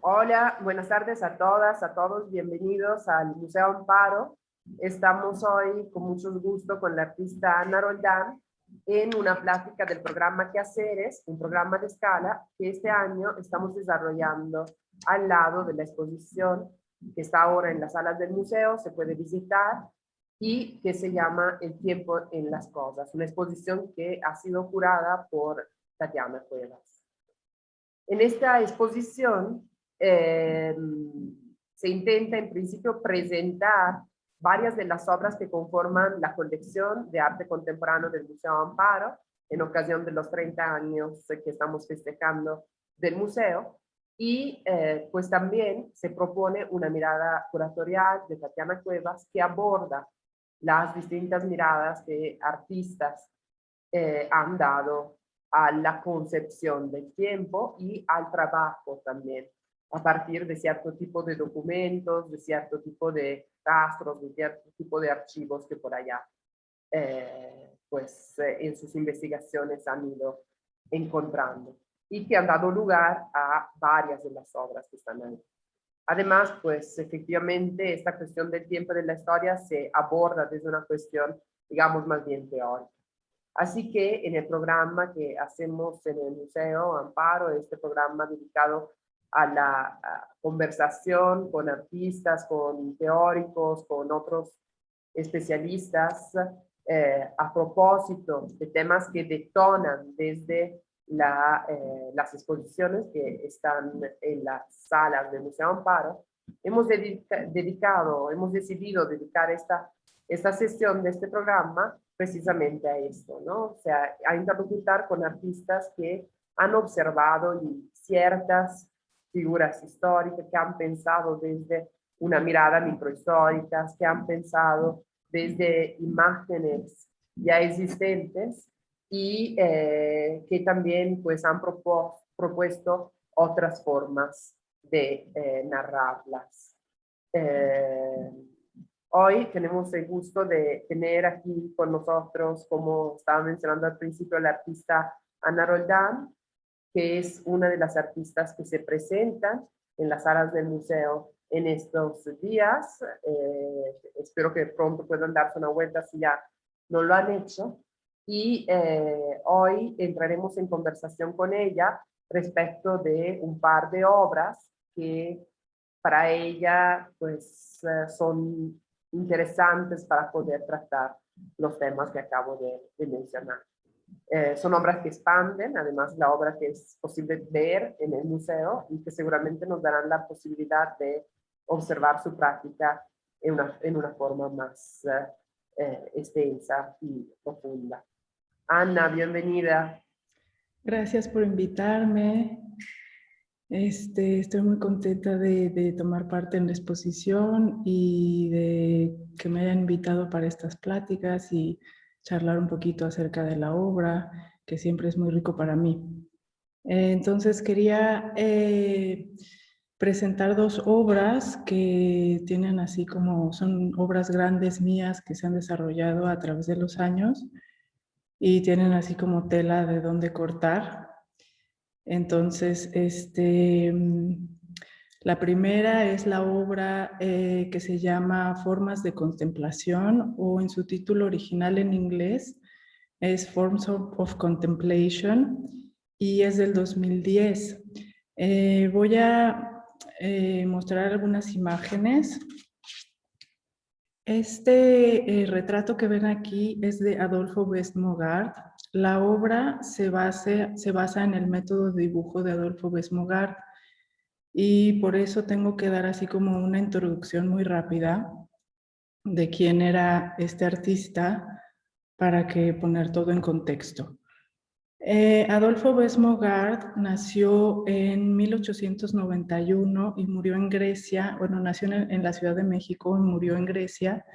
Hola, buenas tardes a todas, a todos. Bienvenidos al Museo Amparo. Estamos hoy con mucho gusto con la artista Ana Roldán en una plática del programa Quehaceres, un programa de escala que este año estamos desarrollando al lado de la exposición que está ahora en las salas del museo, se puede visitar, y que se llama El tiempo en las cosas, una exposición que ha sido curada por Tatiana Cuevas. En esta exposición se intenta en principio presentar varias de las obras que conforman la colección de arte contemporáneo del Museo Amparo en ocasión de los 30 años que estamos festejando del museo, y pues también se propone una mirada curatorial de Tatiana Cuevas que aborda las distintas miradas que artistas han dado a la concepción del tiempo y al trabajo también, a partir de cierto tipo de documentos, de cierto tipo de rastros, de cierto tipo de archivos que por allá en sus investigaciones han ido encontrando y que han dado lugar a varias de las obras que están ahí. Además, pues efectivamente esta cuestión del tiempo de la historia se aborda desde una cuestión, digamos, más bien teórica. Así que en el programa que hacemos en el Museo Amparo, este programa dedicado a la conversación con artistas, con teóricos, con otros especialistas, a propósito de temas que detonan desde las exposiciones que están en las salas del Museo Amparo, hemos decidido dedicar esta sesión de este programa precisamente a esto, ¿no? O sea, a interlocutar con artistas que han observado ciertas figuras históricas, que han pensado desde una mirada microhistórica, que han pensado desde imágenes ya existentes y que también pues han propuesto otras formas de narrarlas. Hoy tenemos el gusto de tener aquí con nosotros, como estaba mencionando al principio, la artista Ana Roldán, que es una de las artistas que se presentan en las salas del museo en estos días. Espero que pronto puedan darse una vuelta si ya no lo han hecho. Y hoy entraremos en conversación con ella respecto de un par de obras que para ella pues son interesantes para poder tratar los temas que acabo de mencionar. Son obras que expanden, además la obra que es posible ver en el museo y que seguramente nos darán la posibilidad de observar su práctica en una forma más extensa y profunda. Ana, bienvenida. Gracias por invitarme. Estoy muy contenta de tomar parte en la exposición y de que me hayan invitado para estas pláticas y charlar un poquito acerca de la obra, que siempre es muy rico para mí. Entonces quería presentar dos obras que tienen así como, son obras grandes mías que se han desarrollado a través de los años y tienen así como tela de dónde cortar. Entonces, la primera es la obra que se llama Formas de Contemplación, o en su título original en inglés es Forms of Contemplation, y es del 2010. Voy a mostrar algunas imágenes. Este retrato que ven aquí es de Adolfo Best-Mogart. La obra se basa en el método de dibujo de Adolfo Best-Mogart y por eso tengo que dar así como una introducción muy rápida de quién era este artista para que poner todo en contexto. Adolfo Best-Mogart nació en 1891 y murió en Grecia, bueno, nació en la Ciudad de México y murió en Grecia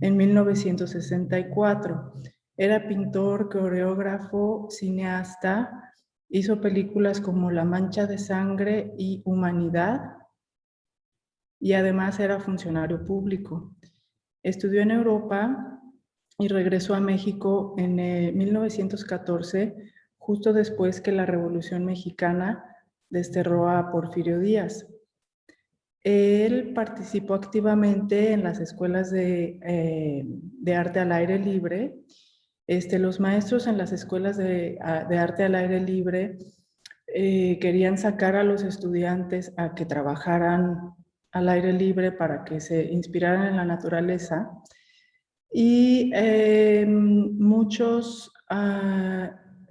en 1964. Era pintor, coreógrafo, cineasta, hizo películas como La Mancha de Sangre y Humanidad, y además era funcionario público. Estudió en Europa y regresó a México en 1914, justo después que la Revolución Mexicana desterró a Porfirio Díaz. Él participó activamente en las escuelas de arte al aire libre. Los maestros en las escuelas de arte al aire libre querían sacar a los estudiantes a que trabajaran al aire libre para que se inspiraran en la naturaleza. Y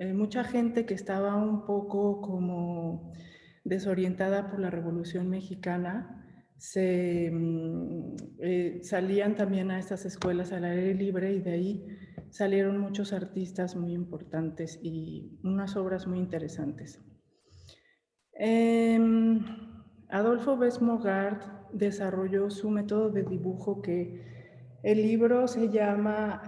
mucha gente que estaba un poco como desorientada por la Revolución Mexicana, salían también a estas escuelas al aire libre y de ahí salieron muchos artistas muy importantes y unas obras muy interesantes. Adolfo Best-Mogart desarrolló su método de dibujo que el libro se llama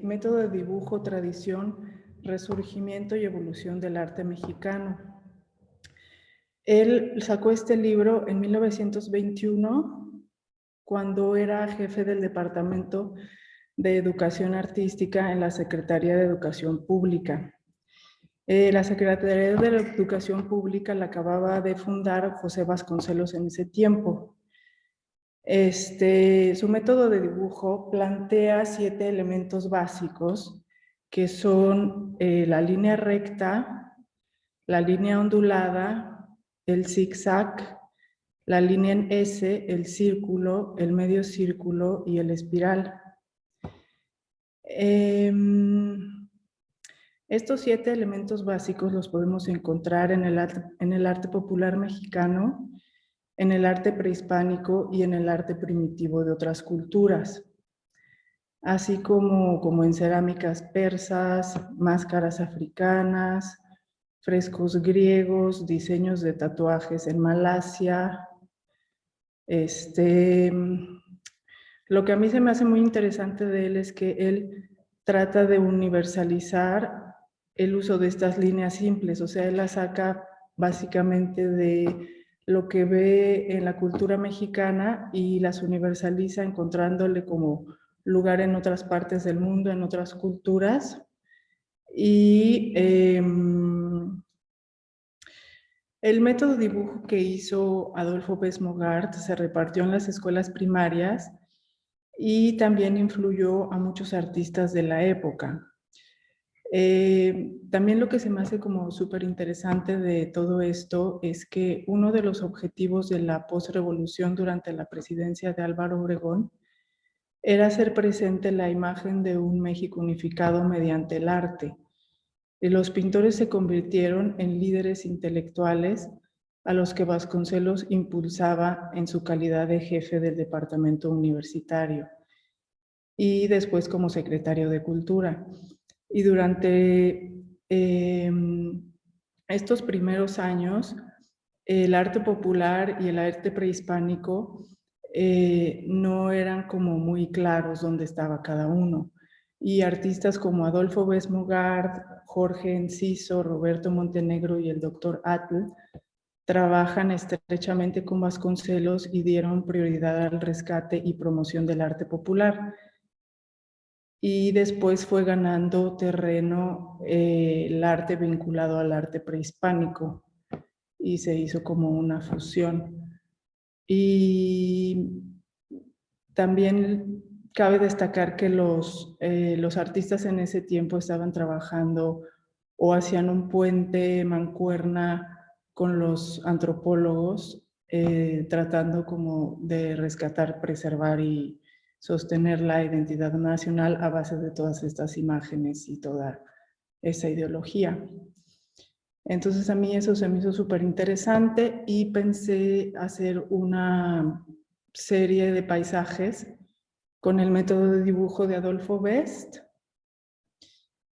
Método de dibujo, tradición, resurgimiento y evolución del arte mexicano. Él sacó este libro en 1921, cuando era jefe del Departamento de Educación Artística en la Secretaría de Educación Pública. La Secretaría de la Educación Pública la acababa de fundar José Vasconcelos en ese tiempo. Su método de dibujo plantea 7 elementos básicos que son la línea recta, la línea ondulada, el zigzag, la línea en S, el círculo, el medio círculo y el espiral. Estos 7 elementos básicos los podemos encontrar en el arte popular mexicano, en el arte prehispánico y en el arte primitivo de otras culturas, así como en cerámicas persas, máscaras africanas, frescos griegos, diseños de tatuajes en Malasia. Lo que a mí se me hace muy interesante de él es que él trata de universalizar el uso de estas líneas simples, o sea, él las saca básicamente de lo que ve en la cultura mexicana y las universaliza encontrándole como lugar en otras partes del mundo, en otras culturas. Y el método de dibujo que hizo Adolfo Best-Mogart se repartió en las escuelas primarias y también influyó a muchos artistas de la época. También lo que se me hace como súper interesante de todo esto es que uno de los objetivos de la postrevolución durante la presidencia de Álvaro Obregón era hacer presente la imagen de un México unificado mediante el arte. Y los pintores se convirtieron en líderes intelectuales a los que Vasconcelos impulsaba en su calidad de jefe del departamento universitario y después como secretario de Cultura. Y durante estos primeros años, el arte popular y el arte prehispánico no eran como muy claros dónde estaba cada uno. Y artistas como Adolfo Best-Mogart, Jorge Enciso, Roberto Montenegro y el doctor Atl trabajan estrechamente con Vasconcelos y dieron prioridad al rescate y promoción del arte popular. Y después fue ganando terreno el arte vinculado al arte prehispánico y se hizo como una fusión. Y también cabe destacar que los artistas en ese tiempo estaban trabajando o hacían un puente mancuerna con los antropólogos, tratando como de rescatar, preservar y sostener la identidad nacional a base de todas estas imágenes y toda esa ideología. Entonces a mí eso se me hizo súper interesante y pensé hacer una serie de paisajes con el método de dibujo de Adolfo Best.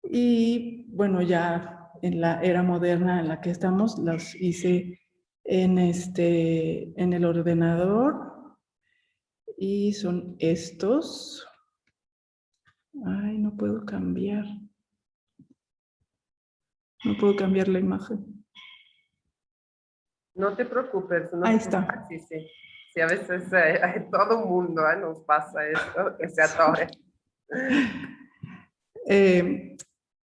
Y bueno, ya en la era moderna en la que estamos, los hice en el ordenador y son estos. Ay, no puedo cambiar. No puedo cambiar la imagen. No te preocupes. No Ahí te... está. Sí, sí. Sí, a veces a todo mundo nos pasa esto, que se atore.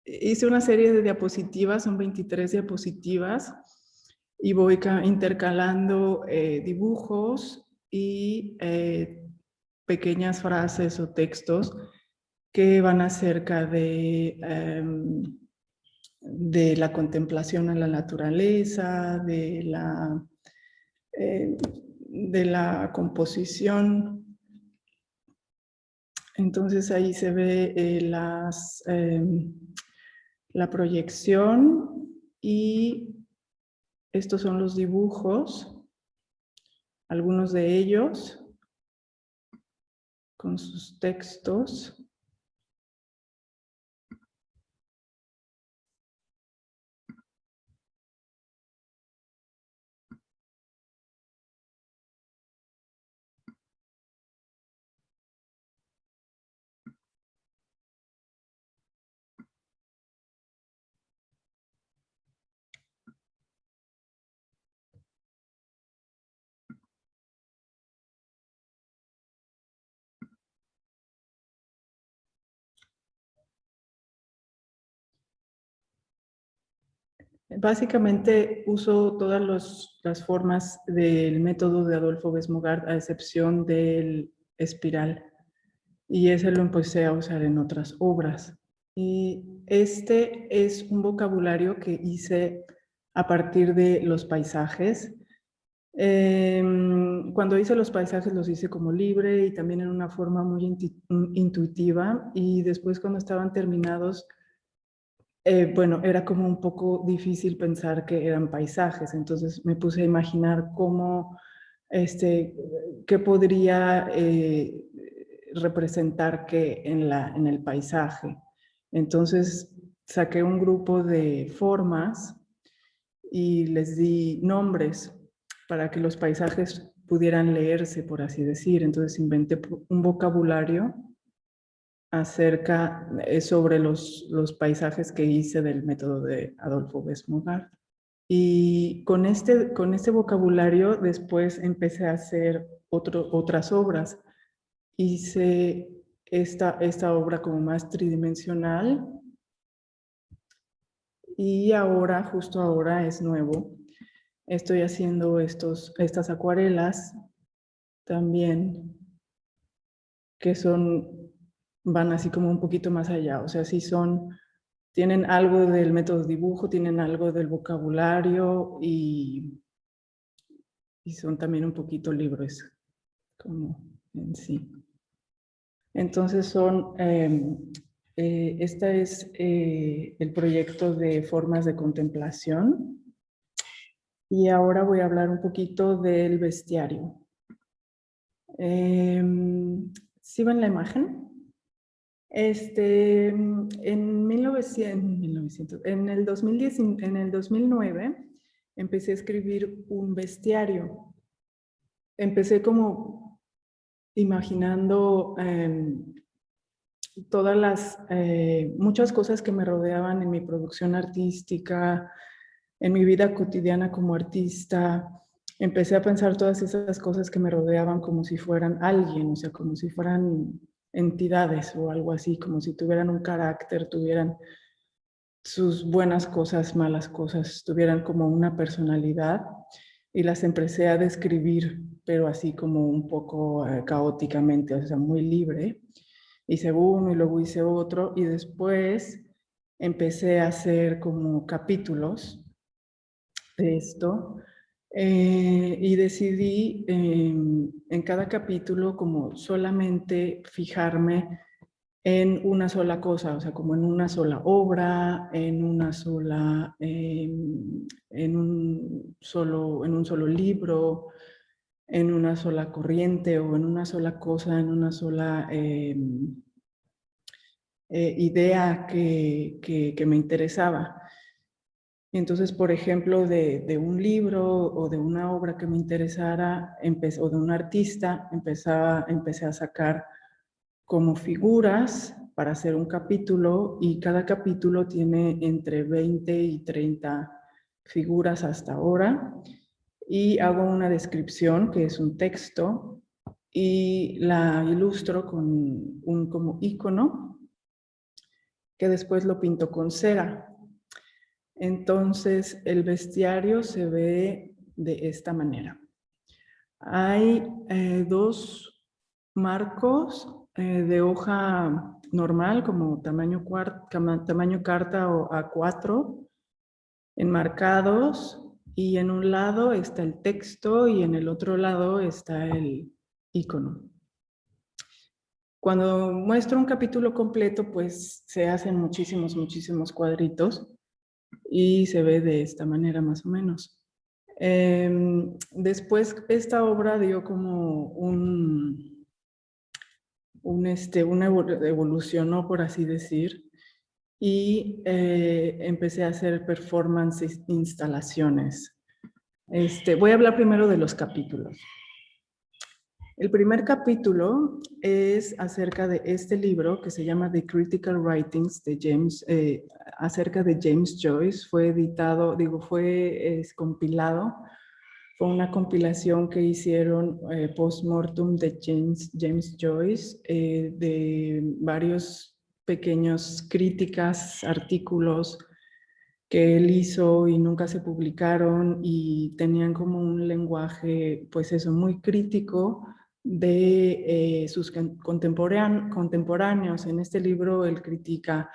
Hice una serie de diapositivas, son 23 diapositivas, y voy intercalando dibujos y pequeñas frases o textos que van acerca de la contemplación a la naturaleza, de la composición. Entonces ahí se ve la proyección y estos son los dibujos, algunos de ellos con sus textos. Básicamente uso todas las formas del método de Adolfo Bes-Mogart, a excepción del espiral. Y ese lo empecé a usar en otras obras. Y este es un vocabulario que hice a partir de los paisajes. Cuando hice los paisajes los hice como libre y también en una forma muy intuitiva. Y después cuando estaban terminados, bueno, era como un poco difícil pensar que eran paisajes, entonces me puse a imaginar cómo, qué podría representar qué en el paisaje. Entonces saqué un grupo de formas y les di nombres para que los paisajes pudieran leerse, por así decir. Entonces inventé un vocabulario acerca sobre los paisajes que hice del método de Adolfo Bes-Mogart. Y con este vocabulario después empecé a hacer otras obras. Hice esta obra como más tridimensional y ahora, justo ahora es nuevo, estoy haciendo estas acuarelas también que van así como un poquito más allá, o sea, sí tienen algo del método dibujo, tienen algo del vocabulario y son también un poquito libres, como en sí. Entonces este es el proyecto de formas de contemplación y ahora voy a hablar un poquito del bestiario. ¿Sí ven la imagen? En el 2009 empecé a escribir un bestiario. Empecé como imaginando muchas cosas que me rodeaban en mi producción artística, en mi vida cotidiana como artista. Empecé a pensar todas esas cosas que me rodeaban como si fueran alguien, o sea, como si fueran entidades o algo así, como si tuvieran un carácter, tuvieran sus buenas cosas, malas cosas, tuvieran como una personalidad y las empecé a describir, pero así como un poco caóticamente, o sea, muy libre. Hice uno y luego hice otro y después empecé a hacer como capítulos de esto y decidí en cada capítulo como solamente fijarme en una sola cosa, o sea, como en una sola obra, en un solo libro, en una sola corriente o en una sola cosa, en una sola idea que me interesaba. Entonces, por ejemplo, de un libro o de una obra que me interesara, o de un artista, empecé a sacar como figuras para hacer un capítulo y cada capítulo tiene entre 20 y 30 figuras hasta ahora y hago una descripción que es un texto y la ilustro con un como icono que después lo pinto con cera. Entonces, el bestiario se ve de esta manera. Hay dos marcos de hoja normal, como tamaño carta o A4, enmarcados, y en un lado está el texto y en el otro lado está el icono. Cuando muestro un capítulo completo, pues se hacen muchísimos cuadritos y se ve de esta manera más o menos. Después esta obra dio como una evolucionó, por así decir, y empecé a hacer performance instalaciones. Voy a hablar primero de los capítulos. El primer capítulo es acerca de este libro que se llama The Critical Writings de James, acerca de James Joyce. Fue editado, fue compilado. Fue una compilación que hicieron post-mortem de James Joyce, de varios pequeños críticas, artículos que él hizo y nunca se publicaron y tenían como un lenguaje, pues eso, muy crítico de sus contemporáneos. En este libro él critica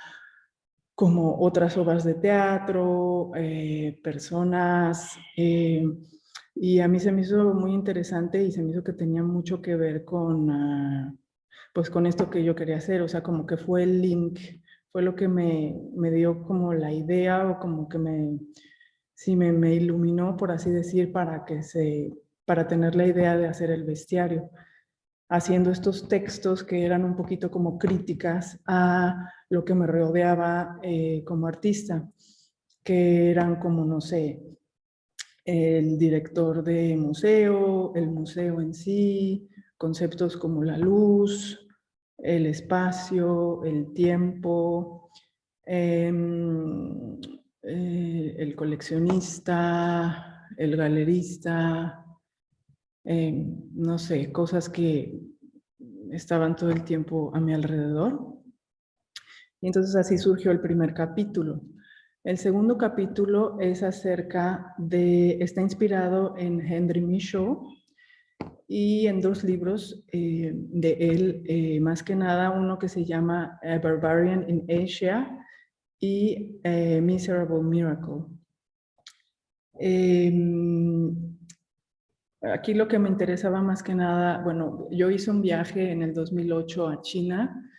como otras obras de teatro, personas, y a mí se me hizo muy interesante y se me hizo que tenía mucho que ver con, pues con esto que yo quería hacer, o sea, como que fue el link, fue lo que me dio como la idea o como que me iluminó, por así decir, para tener la idea de hacer el bestiario, haciendo estos textos que eran un poquito como críticas a lo que me rodeaba como artista, que eran como, no sé, el director de museo, el museo en sí, conceptos como la luz, el espacio, el tiempo, el coleccionista, el galerista, no sé, cosas que estaban todo el tiempo a mi alrededor. Y entonces así surgió el primer capítulo. El segundo capítulo es está inspirado en Henry Michaud y en dos libros de él, más que nada uno que se llama A Barbarian in Asia y Miserable Miracle. Aquí lo que me interesaba más que nada, bueno, yo hice un viaje en el 2008 a China.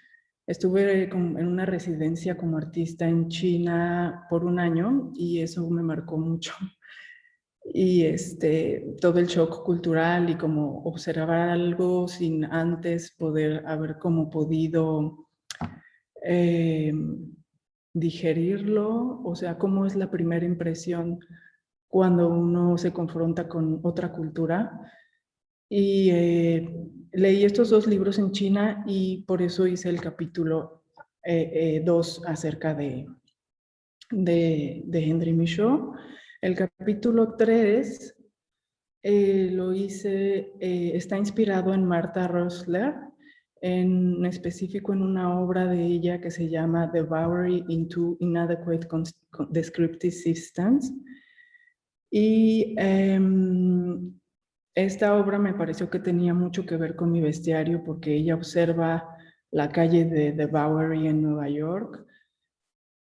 Estuve en una residencia como artista en China por un año y eso me marcó mucho. Y todo el shock cultural y como observar algo sin antes poder haber como podido digerirlo, o sea, cómo es la primera impresión cuando uno se confronta con otra cultura. Y leí estos dos libros en China y por eso hice el capítulo 2 acerca de Henry Michaud. El capítulo 3 lo hice, está inspirado en Martha Rosler, en específico en una obra de ella que se llama The Bowery into Inadequate Descriptive Systems. Y esta obra me pareció que tenía mucho que ver con mi bestiario porque ella observa la calle de The Bowery en Nueva York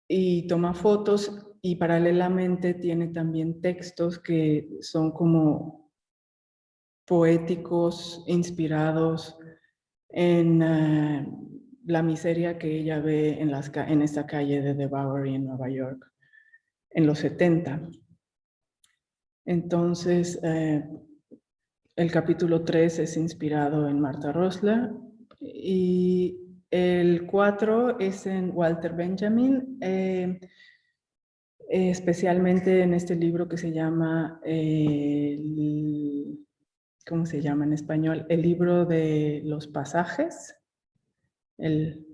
y toma fotos y paralelamente tiene también textos que son como poéticos, inspirados en la miseria que ella ve en esta calle de The Bowery en Nueva York en los 70. Entonces, el capítulo 3 es inspirado en Martha Rosler y el 4 es en Walter Benjamin, especialmente en este libro que se llama, ¿cómo se llama en español? El libro de los pasajes,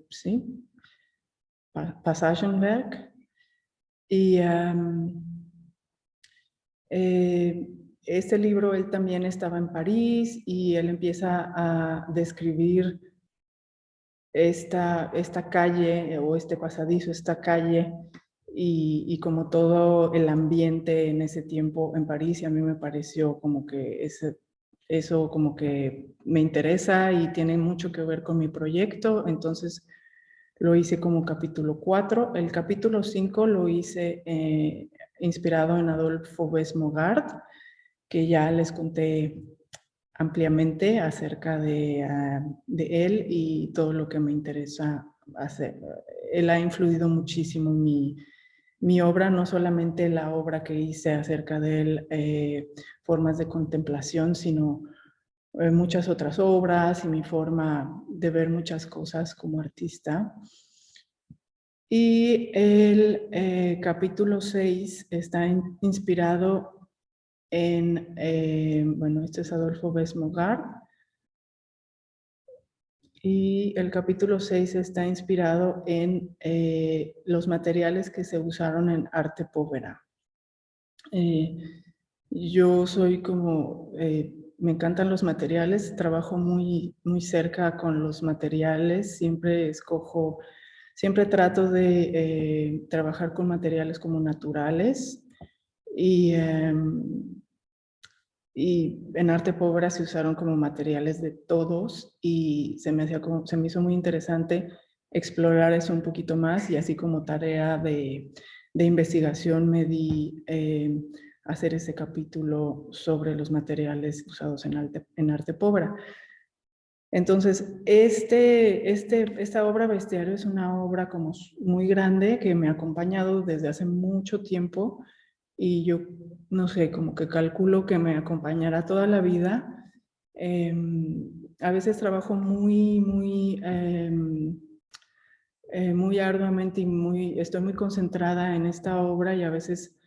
¿sí? Passagenwerk. Y este libro, él también estaba en París y él empieza a describir esta calle o este pasadizo, esta calle y como todo el ambiente en ese tiempo en París, y a mí me pareció como que eso como que me interesa y tiene mucho que ver con mi proyecto, entonces lo hice como capítulo 4. El capítulo 5 lo hice inspirado en Adolfo Besmogard, que ya les conté ampliamente acerca de él y todo lo que me interesa hacer. Él ha influido muchísimo en mi obra, no solamente la obra que hice acerca de él, formas de contemplación, sino muchas otras obras y mi forma de ver muchas cosas como artista. Y el capítulo 6 está inspirado bueno, este es Adolfo Besmogard, y el capítulo 6 está inspirado en los materiales que se usaron en arte povera. Yo soy como, me encantan los materiales, trabajo muy cerca con los materiales, siempre trato de trabajar con materiales como naturales y en arte povera se usaron como materiales de todos y se me hizo muy interesante explorar eso un poquito más y así como tarea de investigación me di hacer ese capítulo sobre los materiales usados en arte povera. Entonces, esta obra Bestiario es una obra como muy grande que me ha acompañado desde hace mucho tiempo y yo, no sé, como que calculo que me acompañará toda la vida. A veces trabajo muy arduamente y estoy muy concentrada en esta obra y a veces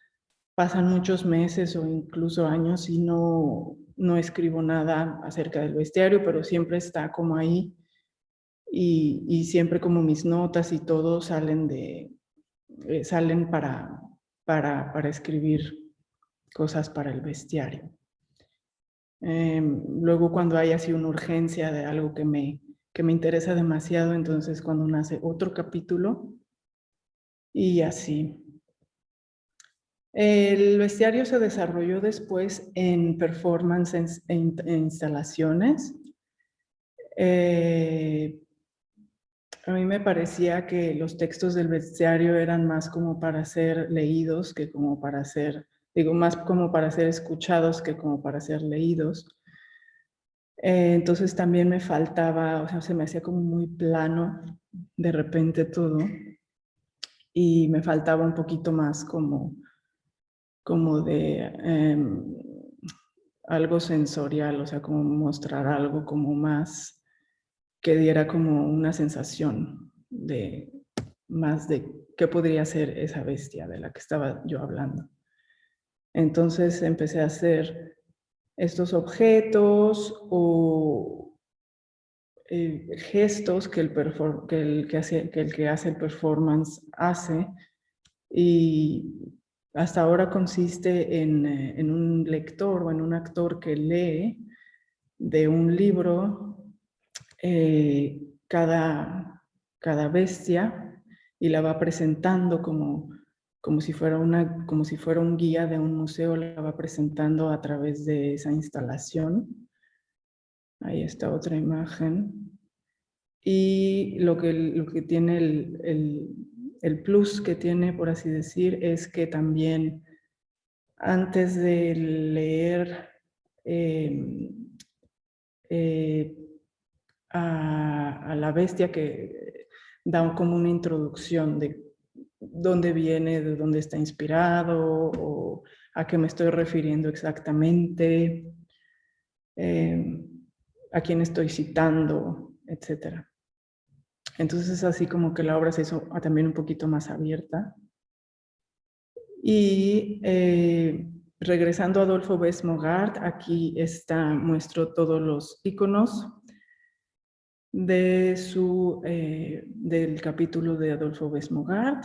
pasan muchos meses o incluso años y no escribo nada acerca del bestiario, pero siempre está como ahí y siempre como mis notas y todo salen para escribir cosas para el bestiario. Luego cuando hay así una urgencia de algo que me interesa demasiado, entonces cuando nace otro capítulo y así. El bestiario se desarrolló después en performances e instalaciones. A mí me parecía que los textos del bestiario eran más como para ser leídos que como para ser, más como para ser escuchados que como para ser leídos. Entonces también me faltaba, o sea, se me hacía como muy plano de repente todo y me faltaba un poquito más como de algo sensorial, o sea, como mostrar algo como más que diera como una sensación más de qué podría ser esa bestia de la que estaba yo hablando. Entonces empecé a hacer estos objetos o gestos que el que hace el performance hace y hasta ahora consiste en un lector o en un actor que lee de un libro cada bestia y la va presentando como si fuera un guía de un museo, la va presentando a través de esa instalación. Ahí está otra imagen. Y lo que tiene el plus que tiene, por así decir, es que también antes de leer a la bestia, que da como una introducción de dónde viene, de dónde está inspirado o a qué me estoy refiriendo exactamente, a quién estoy citando, etc. Entonces es así como que la obra se hizo también un poquito más abierta. Y regresando a Adolfo Besmogard, aquí muestro todos los iconos del capítulo de Adolfo Besmogard,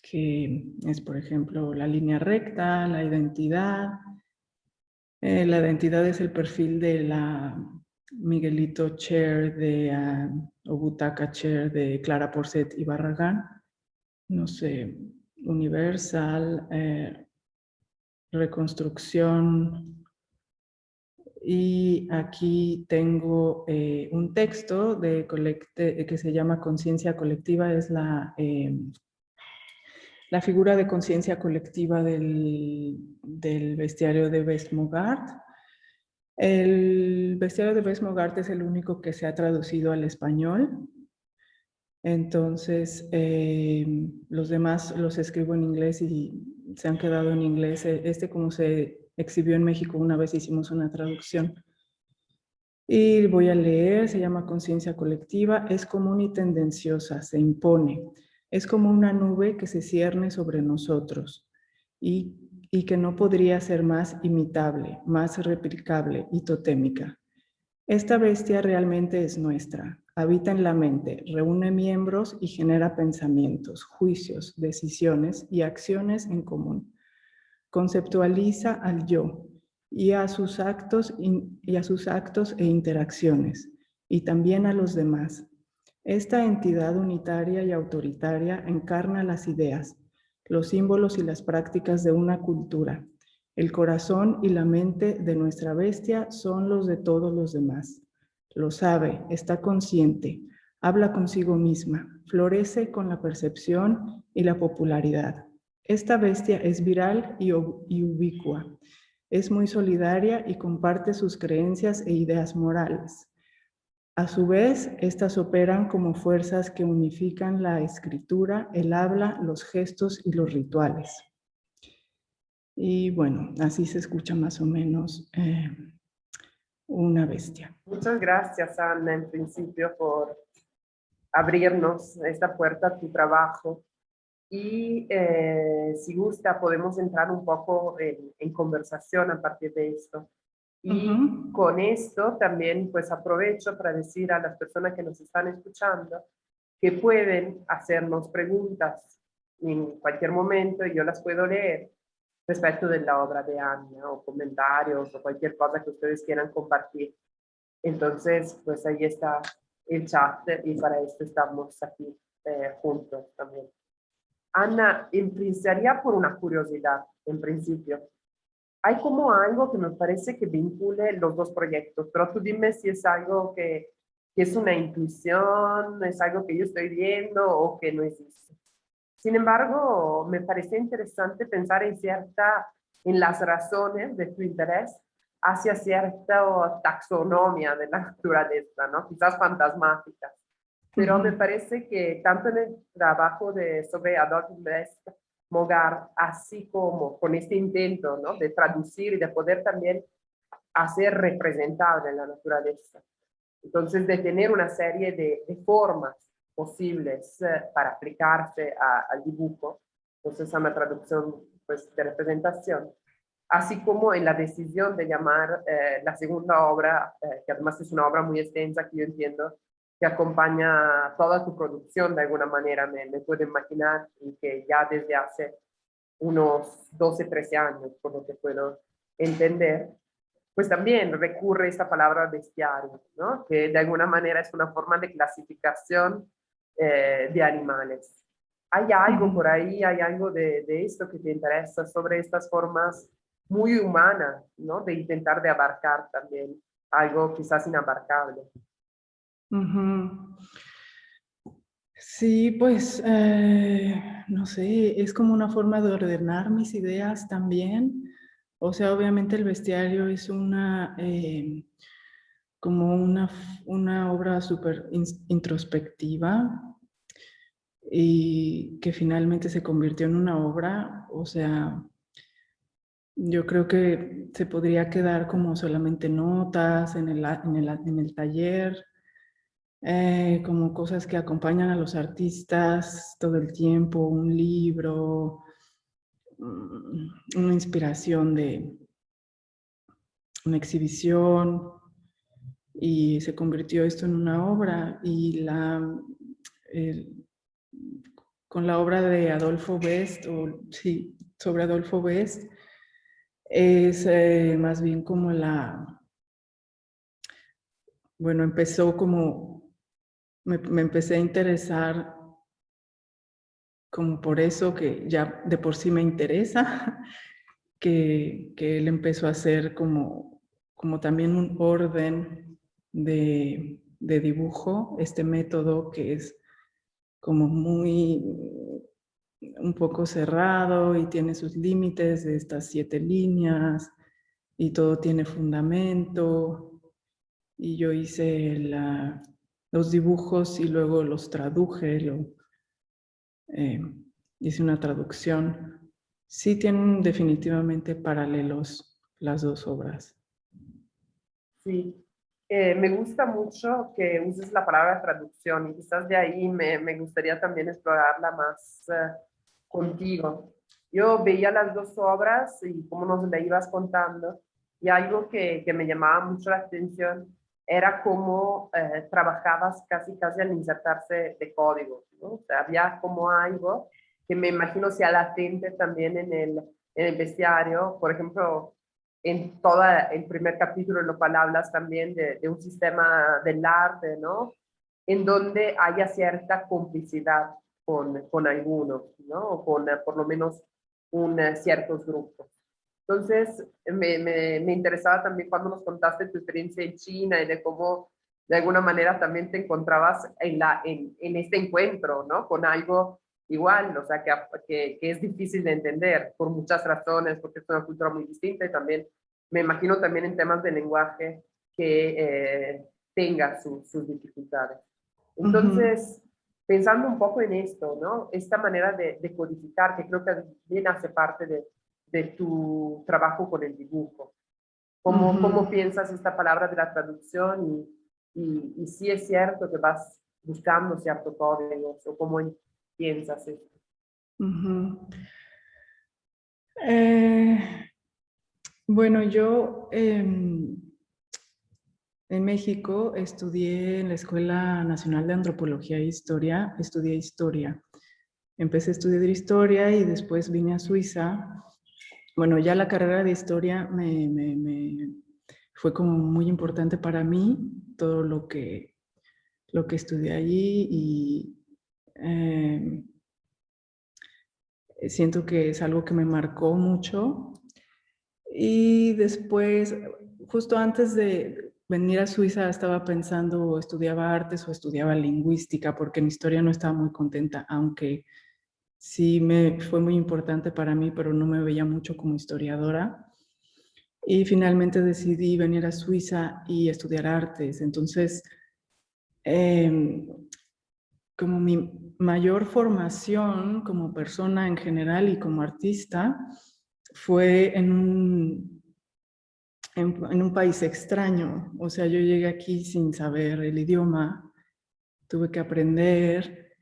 que es, por ejemplo, la línea recta, la identidad. La identidad es el perfil de la Miguelito Chair o Butaca Chair de Clara Porcet y Barragán. No sé, universal, reconstrucción. Y aquí tengo un texto que se llama Conciencia Colectiva. Es la figura de conciencia colectiva del bestiario de Westmogart. El bestiario de Westmogart es el único que se ha traducido al español. Entonces, los demás los escribo en inglés y se han quedado en inglés. Como se exhibió en México, una vez hicimos una traducción. Y voy a leer, se llama Conciencia Colectiva. Es común y tendenciosa, se impone. Es como una nube que se cierne sobre nosotros y que no podría ser más imitable, más replicable y totémica. Esta bestia realmente es nuestra. Habita en la mente, reúne miembros y genera pensamientos, juicios, decisiones y acciones en común. Conceptualiza al yo y a sus actos e interacciones, y también a los demás. Esta entidad unitaria y autoritaria encarna las ideas, los símbolos y las prácticas de una cultura. El corazón y la mente de nuestra bestia son los de todos los demás. Lo sabe, está consciente, habla consigo misma, florece con la percepción y la popularidad. Esta bestia es viral y ubicua. Es muy solidaria y comparte sus creencias e ideas morales. A su vez, estas operan como fuerzas que unifican la escritura, el habla, los gestos y los rituales. Y bueno, así se escucha más o menos una bestia. Muchas gracias, Ana, en principio, por abrirnos esta puerta a tu trabajo. Y si gusta, podemos entrar un poco en conversación a partir de esto. Y con esto también pues aprovecho para decir a las personas que nos están escuchando que pueden hacernos preguntas en cualquier momento y yo las puedo leer respecto de la obra de Ana o comentarios o cualquier cosa que ustedes quieran compartir. Entonces, pues ahí está el chat y para esto estamos aquí juntos también. Ana, empezaría por una curiosidad, en principio. Hay como algo que me parece que vincule los dos proyectos, pero tú dime si es algo que es una intuición, es algo que yo estoy viendo o que no existe. Sin embargo, me parece interesante pensar en las razones de tu interés hacia cierta taxonomía de la naturaleza, ¿no? Quizás fantasmáticas. Pero me parece que tanto en el trabajo sobre Adolf Mogar, así como con este intento, ¿no?, de traducir y de poder también hacer representable la naturaleza. Entonces, de tener una serie de formas posibles para aplicarse al dibujo, entonces a una traducción pues, de representación, así como en la decisión de llamar la segunda obra, que además es una obra muy extensa que yo entiendo que acompaña toda tu producción de alguna manera, me puedo imaginar, y que ya desde hace unos 12, 13 años, por lo que puedo entender, pues también recurre a esta palabra bestiario, ¿no? Que de alguna manera es una forma de clasificación de animales. ¿Hay algo por ahí, hay algo de esto que te interesa sobre estas formas muy humanas, ¿no? De intentar de abarcar también algo quizás inabarcable? Sí, pues, no sé, es como una forma de ordenar mis ideas también. O sea, obviamente el bestiario es como una obra súper introspectiva y que finalmente se convirtió en una obra. O sea, yo creo que se podría quedar como solamente notas en el taller, como cosas que acompañan a los artistas todo el tiempo, un libro, una inspiración de una exhibición, y se convirtió esto en una obra. Y con la obra de Adolfo Best, sí, sobre Adolfo Best, es más bien como bueno, empezó como, me empecé a interesar como por eso que ya de por sí me interesa, que él empezó a hacer como también un orden de dibujo, este método que es como muy, un poco cerrado y tiene sus límites de estas 7 líneas y todo tiene fundamento. Y yo hice los dibujos y luego los traduje, eh, hice una traducción. Sí tienen definitivamente paralelos las dos obras. Sí, me gusta mucho que uses la palabra traducción y quizás de ahí me gustaría también explorarla más contigo. Yo veía las dos obras y cómo nos la ibas contando y algo que me llamaba mucho la atención era cómo trabajabas casi al insertarse de código, ¿no? O sea, había como algo que me imagino sea latente también en el bestiario, por ejemplo en todo el primer capítulo, en lo cual hablas también de un sistema del arte, ¿no? En donde haya cierta complicidad con algunos, ¿no? O con por lo menos ciertos grupos. Entonces, me interesaba también cuando nos contaste tu experiencia en China y de cómo de alguna manera también te encontrabas en este encuentro, ¿no? Con algo igual, o sea, que es difícil de entender por muchas razones, porque es una cultura muy distinta y también me imagino también en temas de lenguaje que tenga sus dificultades. Ujú, Entonces, pensando un poco en esto, ¿no? Esta manera de codificar, que creo que bien hace parte de tu trabajo con el dibujo. ¿Cómo ujú, piensas esta palabra de la traducción y si es cierto que vas buscando ciertos códigos o cómo piensas esto? ujú. Eh, bueno, yo en México estudié en la Escuela Nacional de Antropología e Historia, estudié historia. Empecé a estudiar historia y después vine a Suiza. Bueno, ya la carrera de historia fue como muy importante para mí, todo lo que estudié allí y eh, siento que es algo que me marcó mucho. Y después, justo antes de venir a Suiza, estaba pensando o estudiaba artes o estudiaba lingüística, porque en historia no estaba muy contenta, aunque sí me fue muy importante para mí, pero no me veía mucho como historiadora. Y finalmente decidí venir a Suiza y estudiar artes. Entonces, eh, como mi mayor formación como persona en general y como artista fue en un país extraño. O sea, yo llegué aquí sin saber el idioma, tuve que aprender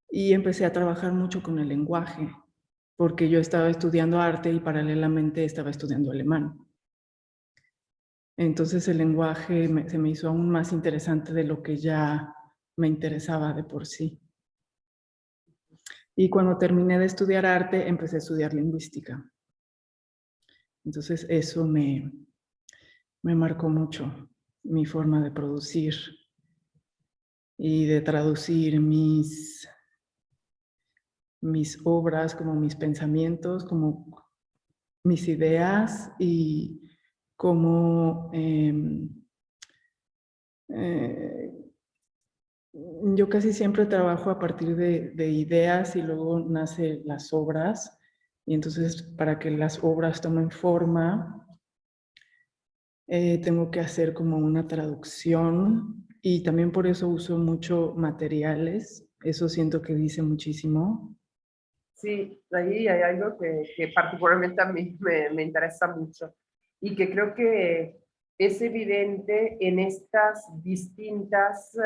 y empecé a trabajar mucho con el lenguaje, porque yo estaba estudiando arte y paralelamente estaba estudiando alemán. Entonces el lenguaje se me hizo aún más interesante de lo que ya me interesaba de por sí. Y cuando terminé de estudiar arte, empecé a estudiar lingüística. Entonces eso me marcó mucho mi forma de producir y de traducir mis obras, como mis pensamientos, como mis ideas y como eh, yo casi siempre trabajo a partir de ideas y luego nacen las obras. Y entonces para que las obras tomen forma, tengo que hacer como una traducción y también por eso uso mucho materiales. Eso siento que dice muchísimo. Sí, ahí hay algo que particularmente a mí me interesa mucho y que creo que es evidente en estas distintas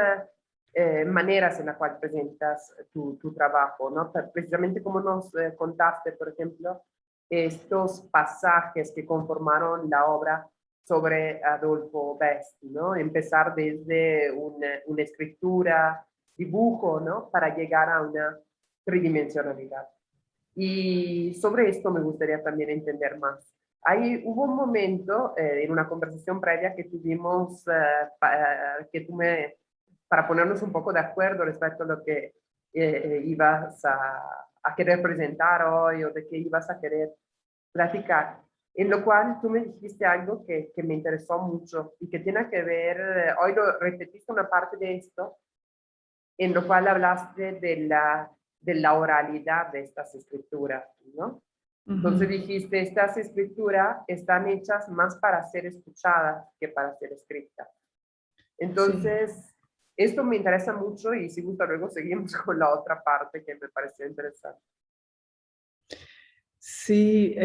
maneras en las cuales presentas tu trabajo, ¿no? Precisamente como nos contaste, por ejemplo, estos pasajes que conformaron la obra sobre Adolfo Besti, ¿no? Empezar desde una escritura, dibujo, ¿no? Para llegar a una tridimensionalidad. Y sobre esto me gustaría también entender más. Ahí hubo un momento en una conversación previa que tuvimos, que para ponernos un poco de acuerdo respecto a lo que ibas a querer presentar hoy o de qué ibas a querer platicar. En lo cual tú me dijiste algo que me interesó mucho y que tiene que ver, hoy lo repetiste una parte de esto, en lo cual hablaste de la oralidad de estas escrituras, ¿no? Entonces dijiste, estas escrituras están hechas más para ser escuchadas que para ser escritas. Entonces, sí, esto me interesa mucho y si gusta luego seguimos con la otra parte que me pareció interesante. Sí,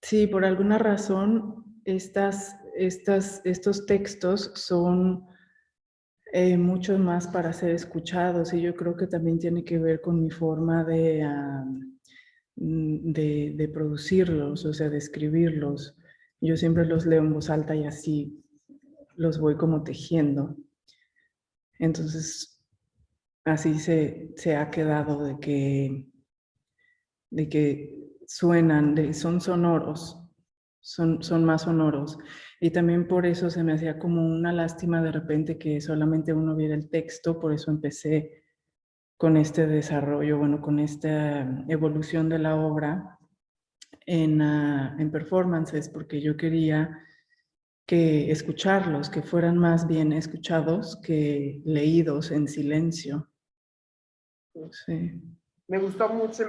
sí, por alguna razón estos textos son mucho más para ser escuchados y yo creo que también tiene que ver con mi forma de producirlos, o sea, de escribirlos. Yo siempre los leo en voz alta y así los voy como tejiendo. Entonces, así se ha quedado de que suenan, son sonoros, son más sonoros. Y también por eso se me hacía como una lástima de repente que solamente uno viera el texto, por eso empecé con este desarrollo, bueno, con esta evolución de la obra en performances, porque yo quería que escucharlos, que fueran más bien escuchados que leídos en silencio. Sí. Me gustó mucho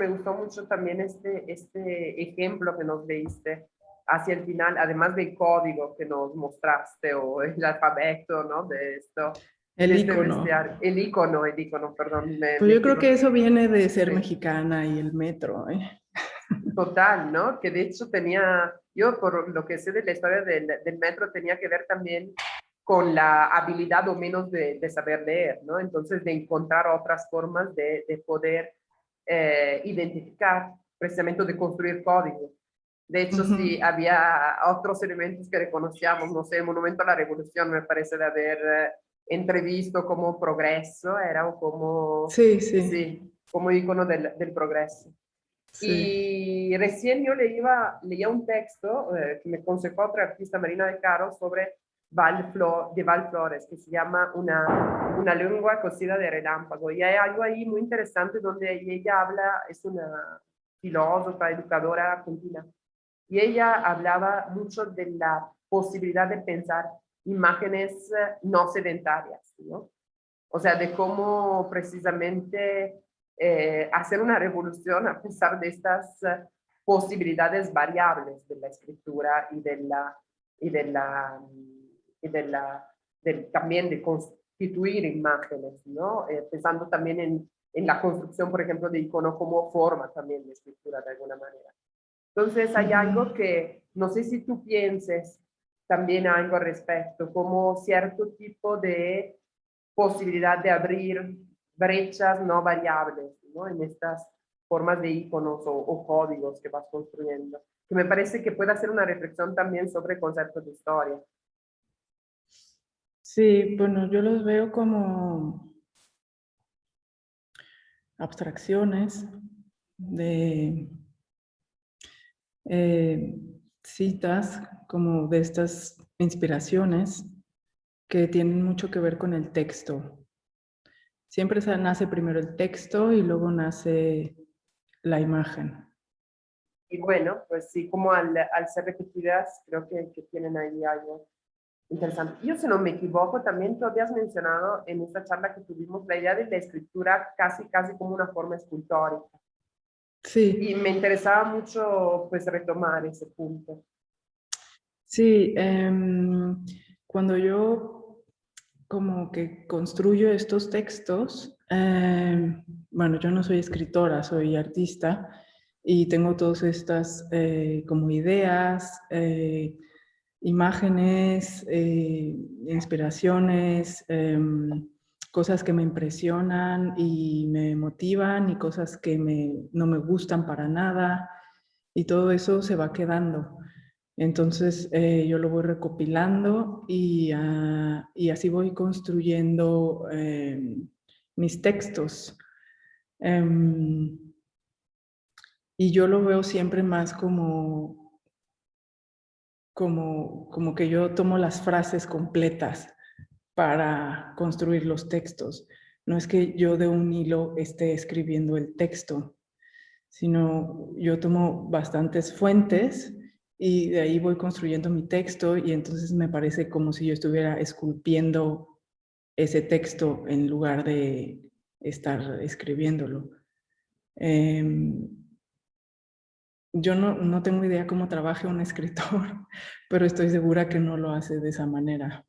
también este ejemplo que nos leíste hacia el final, además del código que nos mostraste o el alfabeto, ¿no? De esto. El icono. El icono, perdón. Pues yo creo que eso viene de ser sí, mexicana y el metro, ¿eh? Total, ¿no? Que de hecho yo por lo que sé de la historia del metro, tenía que ver también con la habilidad o menos de saber leer, ¿no? Entonces, de encontrar otras formas de poder identificar, precisamente de construir código. De hecho, sí, había otros elementos que reconocíamos, no sé, el Monumento a la Revolución me parece de haber entrevisto como progreso, era como, sí, como icono del progreso. Sí. Y recién yo leía un texto que me consejó otra artista, Marina de Caro, sobre de Val Flores, que se llama una lengua cosida de relámpago. Y hay algo ahí muy interesante donde ella habla, es una filósofa, educadora argentina, y ella hablaba mucho de la posibilidad de pensar imágenes no sedentarias, ¿no? O sea, de cómo precisamente hacer una revolución a pesar de estas posibilidades variables de la escritura también de constituir imágenes, ¿no? Pensando también en la construcción, por ejemplo, de icono como forma también de escritura de alguna manera. Entonces hay algo que no sé si tú pienses también algo al respecto, como cierto tipo de posibilidad de abrir brechas no variables, ¿no? En estas formas de iconos o códigos que vas construyendo, que me parece que puede hacer una reflexión también sobre conceptos de historia. Sí, bueno, yo los veo como abstracciones de citas, como de estas inspiraciones que tienen mucho que ver con el texto. Siempre nace primero el texto y luego nace la imagen. Y bueno, pues sí, como al ser repetidas, creo que tienen ahí algo interesante. Yo, si no me equivoco, también tú habías mencionado en esta charla que tuvimos la idea de la escritura casi como una forma escultórica. Sí. Y me interesaba mucho, pues, retomar ese punto. Sí, cuando yo como que construyo estos textos, bueno, yo no soy escritora, soy artista y tengo todas estas como ideas, imágenes, inspiraciones, cosas que me impresionan y me motivan y cosas que no me gustan para nada y todo eso se va quedando. Entonces yo lo voy recopilando y así voy construyendo mis textos. Y yo lo veo siempre más como que yo tomo las frases completas para construir los textos. no es que yo de un hilo esté escribiendo el texto, sino yo tomo bastantes fuentes y de ahí voy construyendo mi texto y entonces me parece como si yo estuviera esculpiendo ese texto en lugar de estar escribiéndolo. Yo no tengo idea cómo trabaja un escritor, pero estoy segura que no lo hace de esa manera.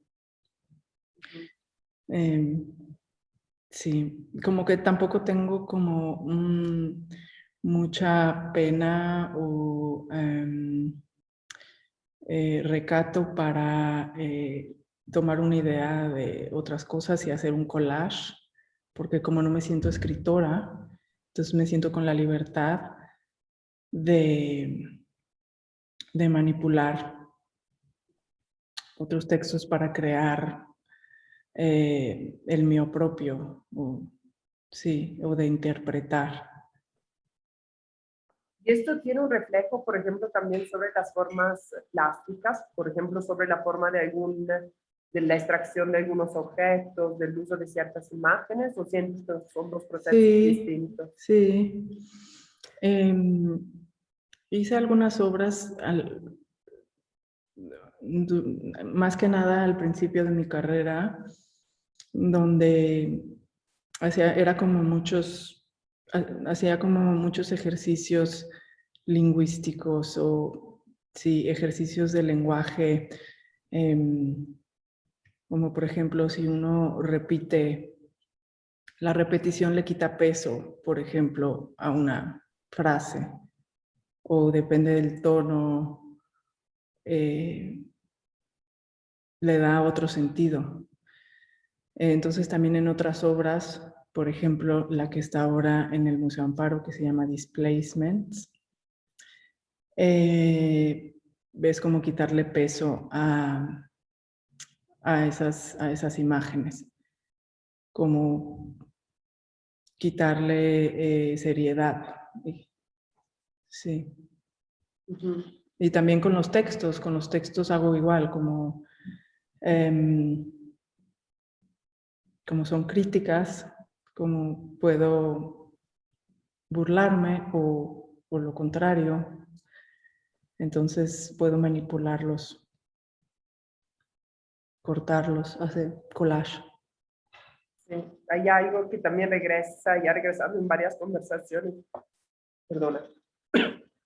Sí, como que tampoco tengo como mucha pena o recato para tomar una idea de otras cosas y hacer un collage, porque como no me siento escritora, entonces me siento con la libertad de manipular otros textos para crear el mío propio, sí, o de interpretar. Y esto tiene un reflejo, por ejemplo, también sobre las formas plásticas, por ejemplo, sobre la forma de la extracción de algunos objetos, del uso de ciertas imágenes, o sientes que son dos procesos distintos. Sí. Hice algunas obras más que nada al principio de mi carrera, donde hacía como muchos ejercicios lingüísticos o sí, ejercicios de lenguaje, como por ejemplo si uno repite, la repetición le quita peso, por ejemplo, a una frase, o depende del tono, le da otro sentido. Entonces también en otras obras, por ejemplo, la que está ahora en el Museo Amparo, que se llama Displacements, ves como quitarle peso a esas imágenes, como quitarle seriedad. Sí. Y también con los textos hago igual, como son críticas, como puedo burlarme o lo contrario. Entonces puedo manipularlos, cortarlos, hacer collage. Sí, hay algo que también regresa, y ha regresado en varias conversaciones, perdona,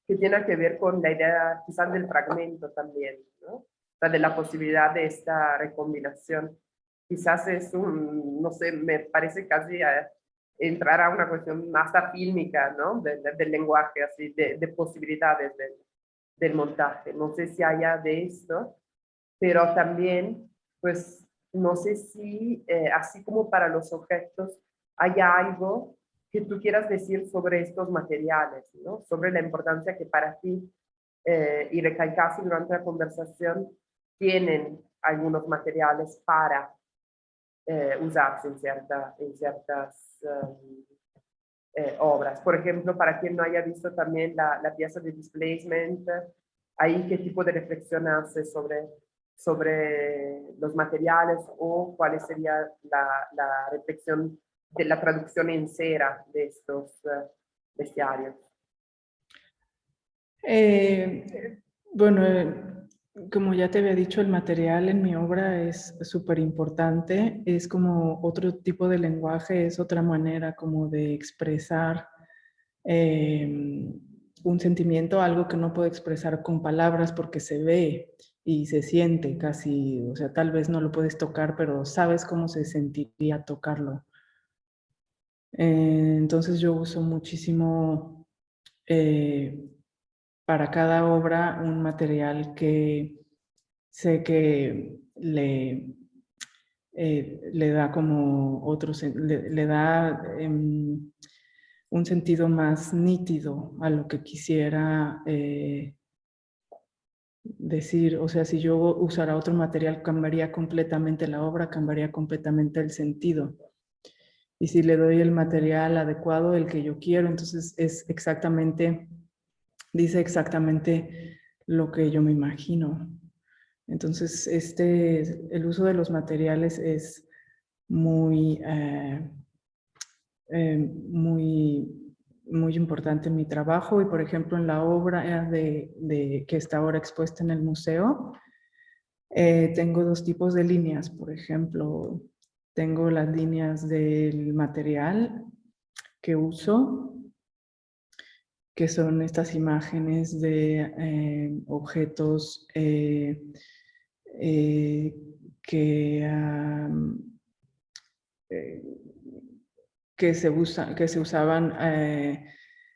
que tiene que ver con la idea quizás del fragmento también, ¿no? O sea, de la posibilidad de esta recombinación. Quizás es no sé, me parece casi entrar a una cuestión más fílmica, ¿no? Del lenguaje, así, de posibilidades del montaje. No sé si haya de esto, pero también, pues, no sé si, así como para los objetos, haya algo que tú quieras decir sobre estos materiales, ¿no? Sobre la importancia que para ti, y recalcaste durante la conversación, tienen algunos materiales para usarse en ciertas obras. Por ejemplo, para quien no haya visto también la pieza de Displacement, ahí qué tipo de reflexión hace sobre los materiales o cuál sería la reflexión de la traducción en cera de estos bestiarios. Bueno, como ya te había dicho, el material en mi obra es súper importante. Es como otro tipo de lenguaje, es otra manera como de expresar un sentimiento, algo que no puedo expresar con palabras porque se ve y se siente casi, o sea, tal vez no lo puedes tocar, pero sabes cómo se sentiría tocarlo. Entonces yo uso muchísimo para cada obra un material que sé que le da como otro, le da un sentido más nítido a lo que quisiera decir. O sea, si yo usara otro material, cambiaría completamente la obra, cambiaría completamente el sentido. Y si le doy el material adecuado, el que yo quiero, entonces dice exactamente lo que yo me imagino. Entonces, el uso de los materiales es muy muy importante en mi trabajo. Y por ejemplo, en la obra que está ahora expuesta en el museo, tengo dos tipos de líneas. Por ejemplo, tengo las líneas del material que uso, que son estas imágenes de objetos que, eh, que se usaban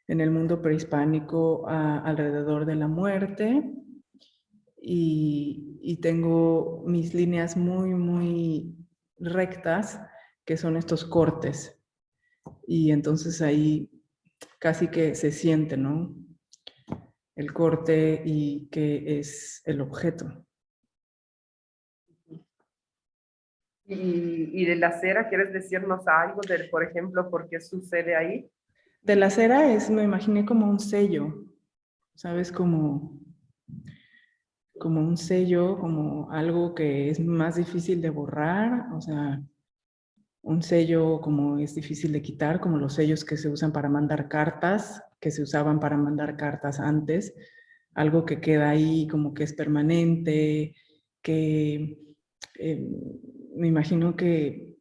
en el mundo prehispánico alrededor de la muerte. Y tengo mis líneas muy rectas, que son estos cortes. Y entonces ahí casi que se siente, ¿no? El corte y qué es el objeto. Y de la cera, ¿quieres decirnos algo de, por ejemplo, por qué sucede ahí? De la cera me imaginé como un sello, ¿sabes? Como un sello, como algo que es más difícil de borrar, o sea, un sello como es difícil de quitar, como los sellos que se usan para mandar cartas, que se usaban para mandar cartas antes, algo que queda ahí como que es permanente, que eh, me imagino que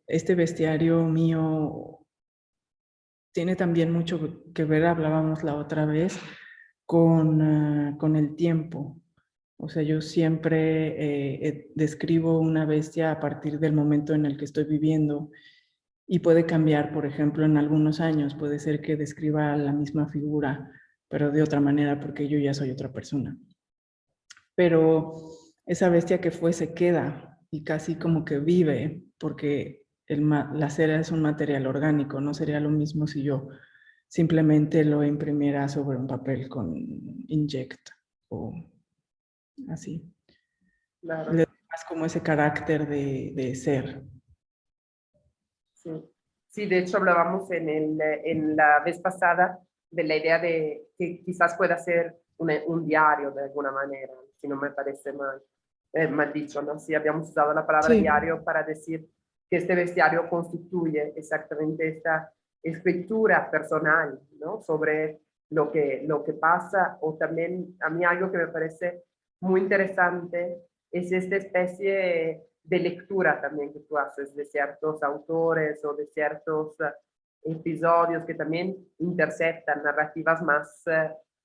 este bestiario mío tiene también mucho que ver, hablábamos la otra vez, con el tiempo. O sea, yo siempre describo una bestia a partir del momento en el que estoy viviendo y puede cambiar, por ejemplo, en algunos años. Puede ser que describa la misma figura, pero de otra manera porque yo ya soy otra persona. Pero esa bestia que fue se queda y casi como que vive porque la cera es un material orgánico. No sería lo mismo si yo simplemente lo imprimiera sobre un papel con Inject o así. Claro. Le da más como ese carácter de ser. Sí. Sí, de hecho hablábamos en la vez pasada de la idea de que quizás pueda ser un diario de alguna manera, si no me parece mal dicho, ¿no? Sí, habíamos usado la palabra Sí. diario para decir que este bestiario constituye exactamente esta escritura personal, ¿no? Sobre lo que pasa, o también a mí algo que me parece muy interesante es esta especie de lectura también que tú haces de ciertos autores o de ciertos episodios que también interceptan narrativas más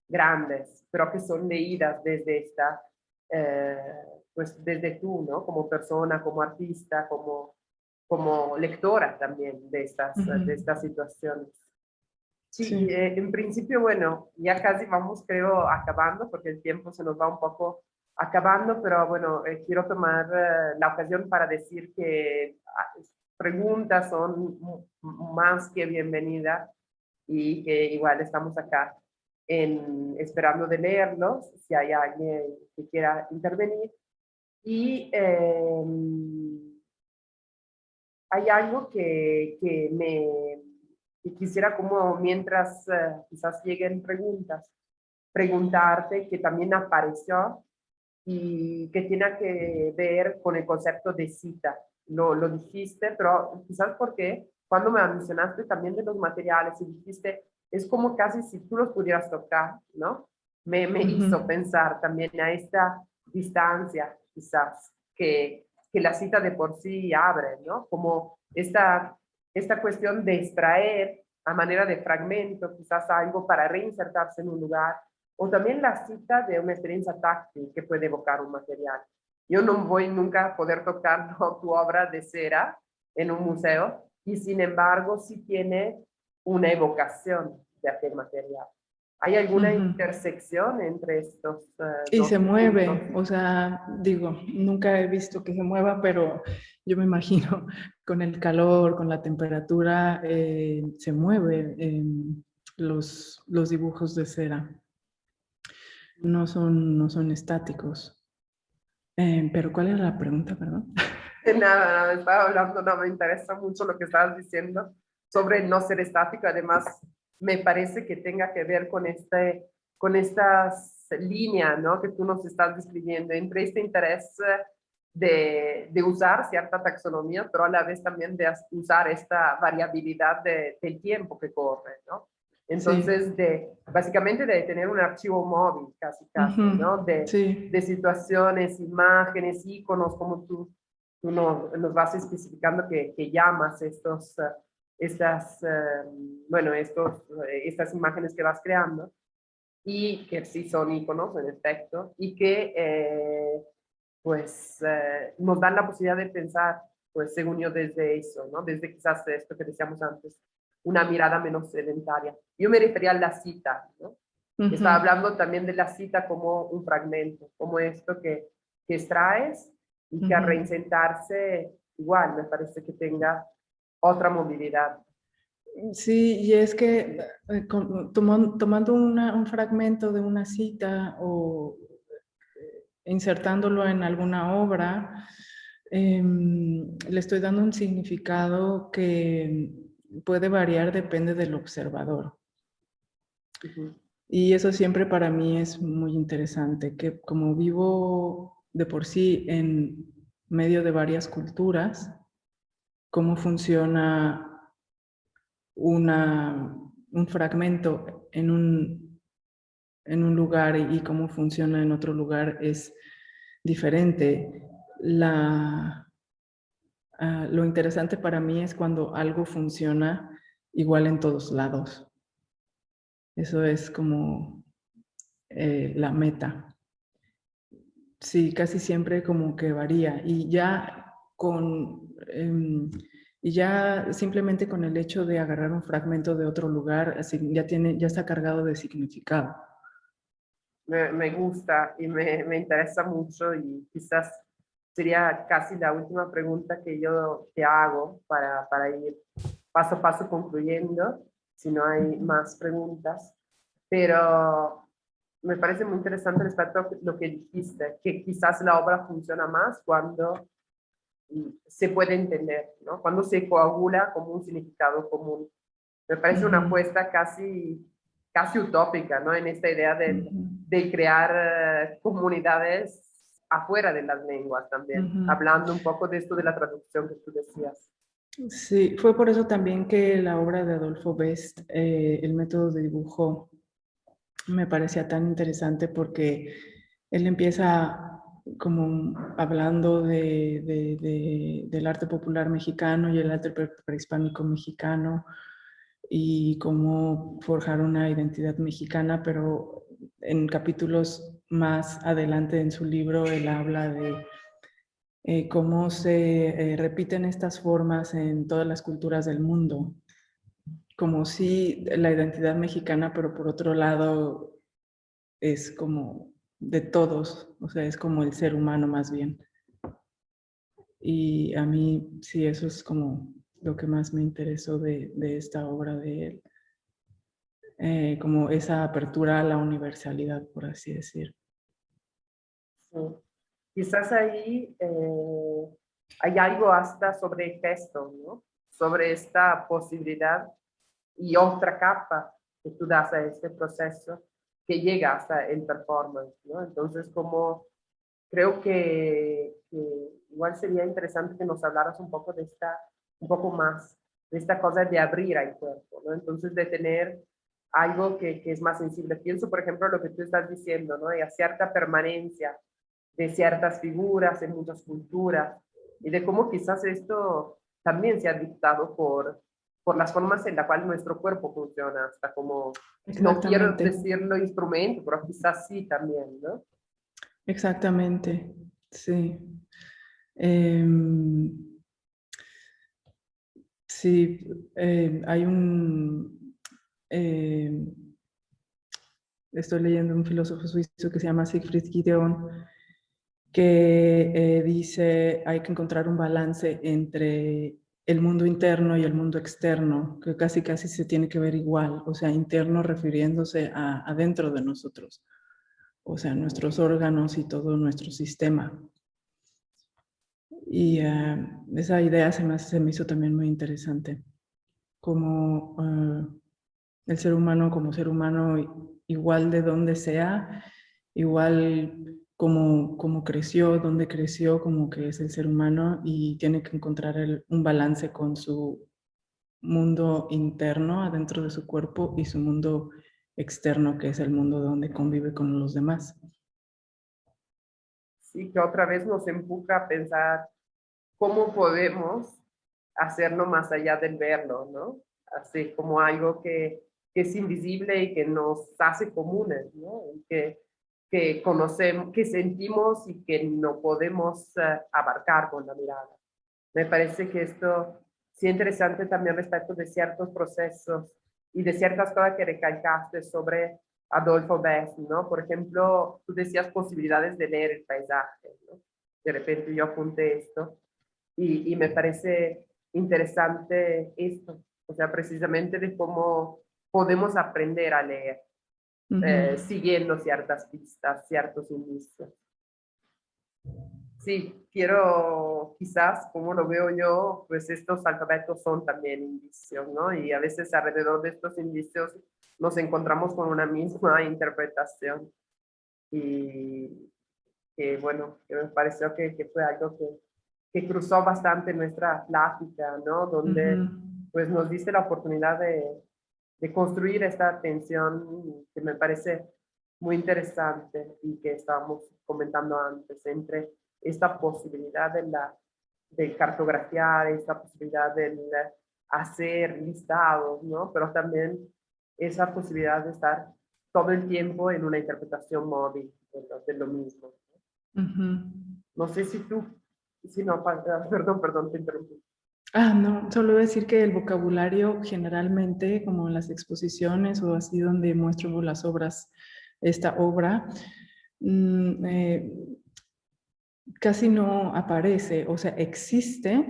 grandes, pero que son leídas desde pues desde tú, ¿no? Como persona, como artista, como lectora también de estas situaciones. Sí, Sí. en principio, bueno, ya casi vamos, creo, acabando, porque el tiempo se nos va un poco acabando, pero bueno, quiero tomar la ocasión para decir que preguntas son más que bienvenidas y que igual estamos acá esperando de leerlos, si hay alguien que quiera intervenir. Y hay algo que quisiera como mientras quizás lleguen preguntas, preguntarte que también apareció y que tiene que ver con el concepto de cita. Lo dijiste, pero quizás porque cuando me mencionaste también de los materiales y dijiste, es como casi si tú los pudieras tocar, ¿no? Me hizo pensar también a esta distancia, quizás, que la cita de por sí abre, ¿no? Como esta cuestión de extraer a manera de fragmento, quizás algo para reinsertarse en un lugar, o también la cita de una experiencia táctil que puede evocar un material. Yo no voy nunca a poder tocar tu obra de cera en un museo y sin embargo sí tiene una evocación de aquel material. ¿Hay alguna intersección entre estos Y dos se puntos? mueve, o sea, digo, nunca he visto que se mueva, pero yo me imagino con el calor, con la temperatura, se mueven los dibujos de cera. No son estáticos. Pero ¿cuál era la pregunta, perdón? Nada, estaba hablando, no me interesa mucho lo que estabas diciendo sobre no ser estático. Además, me parece que tenga que ver con estas líneas, ¿no? Que tú nos estás describiendo entre este interés de usar cierta taxonomía, pero a la vez también de usar esta variabilidad del tiempo que corre, ¿no? Sí. Entonces, básicamente de tener un archivo móvil, casi, Ujú. ¿no? Sí. De situaciones, imágenes, iconos, como tú nos vas especificando que llamas bueno, estas imágenes que vas creando, y que sí son iconos, en efecto, y que pues nos dan la posibilidad de pensar, pues según yo, desde eso, ¿no? Desde quizás esto que decíamos antes, una mirada menos sedentaria. Yo me refería a la cita, ¿no? Estaba Ujú. hablando también de la cita como un fragmento, como esto que extraes y que al Ujú. reinsentarse igual me parece que tenga otra movilidad. Sí, y es que tomando un fragmento de una cita o insertándolo en alguna obra, le estoy dando un significado que puede variar, depende del observador. Ujú. Y eso siempre para mí es muy interesante, que como vivo de por sí en medio de varias culturas, cómo funciona un fragmento en un lugar y cómo funciona en otro lugar es diferente. Lo interesante para mí es cuando algo funciona igual en todos lados. Eso es como la meta. Sí, casi siempre como que varía y ya simplemente con el hecho de agarrar un fragmento de otro lugar, así ya está cargado de significado. Me gusta y me interesa mucho, y quizás sería casi la última pregunta que yo te hago para ir paso a paso concluyendo, si no hay más preguntas. Pero me parece muy interesante respecto a lo que dijiste, que quizás la obra funciona más cuando se puede entender, ¿no? Cuando se coagula como un significado común. Me parece una Ujú, apuesta casi utópica, ¿no? En esta idea ujú, de crear comunidades afuera de las lenguas también, ujú. hablando un poco de esto de la traducción que tú decías. Sí, fue por eso también que la obra de Adolfo Best, el método de dibujo, me parecía tan interesante porque él empieza como hablando del arte popular mexicano y el arte prehispánico mexicano y cómo forjar una identidad mexicana, pero en capítulos más adelante en su libro él habla de cómo se repiten estas formas en todas las culturas del mundo, como si la identidad mexicana, pero por otro lado es como de todos, o sea, es como el ser humano más bien. Y a mí sí, eso es como lo que más me interesó de esta obra de él, como esa apertura a la universalidad, por así decir. Sí. Quizás ahí hay algo hasta sobre el gesto, ¿no? Sobre esta posibilidad y otra capa que tú das a este proceso que llega hasta el performance, ¿no? Entonces, como creo que igual sería interesante que nos hablaras un poco un poco más, de esta cosa de abrir al cuerpo, ¿no? Entonces, de tener algo que es más sensible. Pienso, por ejemplo, lo que tú estás diciendo, ¿no? De cierta permanencia de ciertas figuras en muchas culturas, y de cómo quizás esto también se ha dictado por las formas en las cuales nuestro cuerpo funciona, hasta como, no quiero Exactamente, decirlo instrumento, pero quizás sí también, ¿no? exactamente, sí. Em, sí, hay eh, estoy leyendo un filósofo suizo que se llama Siegfried Gideon, que dice hay que encontrar un balance entre el mundo interno y el mundo externo, que casi casi se tiene que ver igual, o sea, interno refiriéndose a adentro de nosotros, o sea, nuestros órganos y todo nuestro sistema. Y esa idea se me hizo también muy interesante, como el ser humano como ser humano igual de donde sea, igual cómo creció, dónde creció, como que es el ser humano y tiene que encontrar un balance con su mundo interno adentro de su cuerpo y su mundo externo, que es el mundo donde convive con los demás. Sí, que otra vez nos empuja a pensar cómo podemos hacerlo más allá del verlo, ¿no? Así como algo que es invisible y que nos hace comunes, ¿no? Y que conocemos, que sentimos y que no podemos abarcar con la mirada. Me parece que esto sí es interesante también respecto de ciertos procesos y de ciertas cosas que recalcaste sobre Adolfo Best, ¿no? Por ejemplo, tú decías posibilidades de leer el paisaje, ¿no? De repente yo apunté esto y me parece interesante esto, o sea, precisamente de cómo podemos aprender a leer, siguiendo ciertas pistas, ciertos indicios. Sí, quiero, quizás, como lo veo yo, pues estos alfabetos son también indicios, ¿no? Y a veces alrededor de estos indicios nos encontramos con una misma interpretación. Y que, bueno, que me pareció que fue algo que cruzó bastante nuestra plática, ¿no? Donde, pues, nos diste la oportunidad de construir esta tensión que me parece muy interesante y que estábamos comentando antes, entre esta posibilidad de cartografiar, esta posibilidad de hacer listados, ¿no? Pero también esa posibilidad de estar todo el tiempo en una interpretación móvil de lo mismo. No sé si tú, si no, perdón, te interrumpí. No, solo decir que el vocabulario generalmente, como en las exposiciones o así donde muestro las obras, esta obra, casi no aparece, o sea, existe.